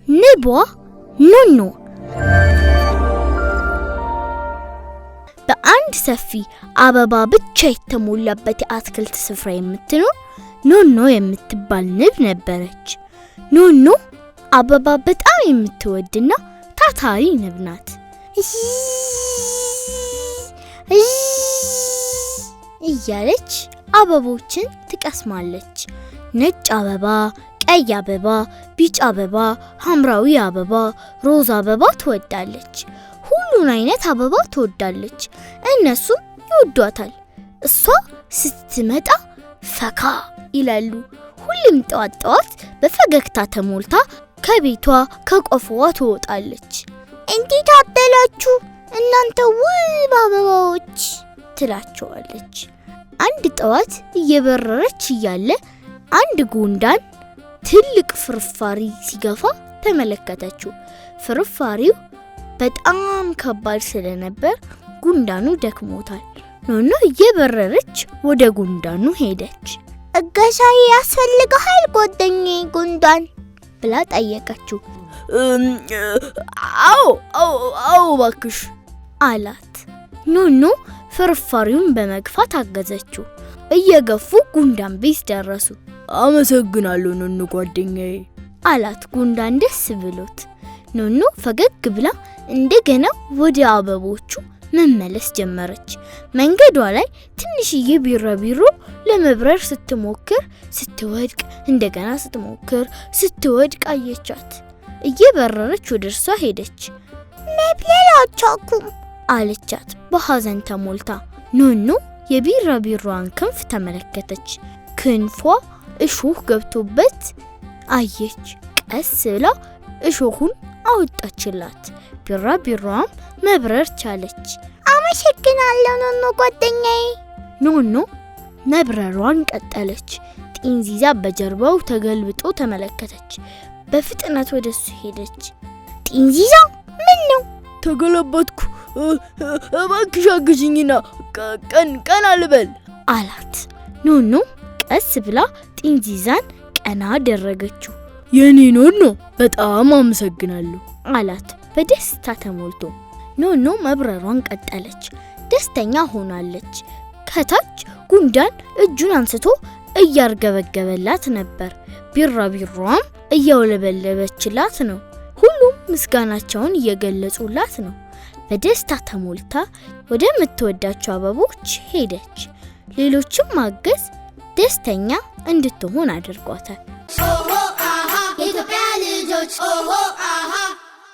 ንቧ ኑኑ በአንድ ሰፊ አበባ ብቻ የተሞላበት የአትክልት ስፍራ የምትኖር ኑኑ የምትባል ንብ ነበረች። ኑኑ አበባ በጣም የምትወድና ታታሪ ንብ ናት። እያለች አበቦችን ትቀስማለች። ነጭ አበባ፣ ቀይ አበባ፣ ቢጫ አበባ፣ ሐምራዊ አበባ፣ ሮዝ አበባ ትወዳለች። ሁሉን አይነት አበባ ትወዳለች። እነሱም ይወዷታል። እሷ ስትመጣ ፈካ ይላሉ። ሁሉም ጠዋት በፈገግታ ተሞልታ ከቤቷ ከቆፈዋ ትወጣለች። እንዴት አደላችሁ እናንተ ውብ አበባዎች ትላቸዋለች። አንድ ጠዋት እየበረረች እያለ አንድ ጉንዳን ትልቅ ፍርፋሪ ሲገፋ ተመለከተችው። ፍርፋሪው በጣም ከባድ ስለነበር ጉንዳኑ ደክሞታል። ኑኑ እየበረረች ወደ ጉንዳኑ ሄደች። እገዛ ያስፈልግሃል ጓደኛዬ ጉንዳን ብላ ጠየቀችው። አዎ እባክሽ አላት። ኑኑ ፍርፋሪውን በመግፋት አገዘችው። እየገፉ ጉንዳን ቤት ደረሱ። አመሰግናለሁ ኑኑ ጓደኛዬ አላት ጉንዳን ደስ ብሎት። ኑኑ ፈገግ ብላ እንደገና ወደ አበቦቹ መመለስ ጀመረች። መንገዷ ላይ ትንሽዬ ቢራቢሮ ለመብረር ስትሞክር ስትወድቅ፣ እንደገና ስትወድቅ አየቻት። እየበረረች ወደ እርሷ ሄደች። መብለል አልቻልኩም አለቻት በሐዘን ተሞልታ። ኑኑ የቢራቢሮዋን ክንፍ ተመለከተች። ክንፏ እሾህ ገብቶበት አየች። ቀስ ብላ እሾሁን አወጣችላት። ቢራቢሮዋም መብረር ቻለች። አመሰግናለሁ ኑኑ ጓደኛዬ። ኑኑ መብረሯን ቀጠለች። ጢንዚዛ በጀርባው ተገልብጦ ተመለከተች። በፍጥነት ወደሱ ሄደች። ጢንዚዛ ምን ነው? ተገለበጥኩ፣ እባክሽ አግዥኝና ቀና ልበል አላት። ኑኑ ቀስ ብላ ጢንዚዛን ቀና አደረገችው። የኔ ኑኑ በጣም አመሰግናለሁ አላት በደስታ ተሞልቶ። ኑኑ መብረሯን ቀጠለች። ደስተኛ ሆናለች። ከታች ጉንዳን እጁን አንስቶ እያርገበገበላት ነበር። ቢራቢሮዋም እያውለበለበችላት ነው። ሁሉም ምስጋናቸውን እየገለጹላት ነው። በደስታ ተሞልታ ወደ ምትወዳቸው አበቦች ሄደች። ሌሎችም ማገዝ ደስተኛ እንድትሆን አድርጓታል። ኦሆ አሃ የኢትዮጵያ ልጆች ኦሆ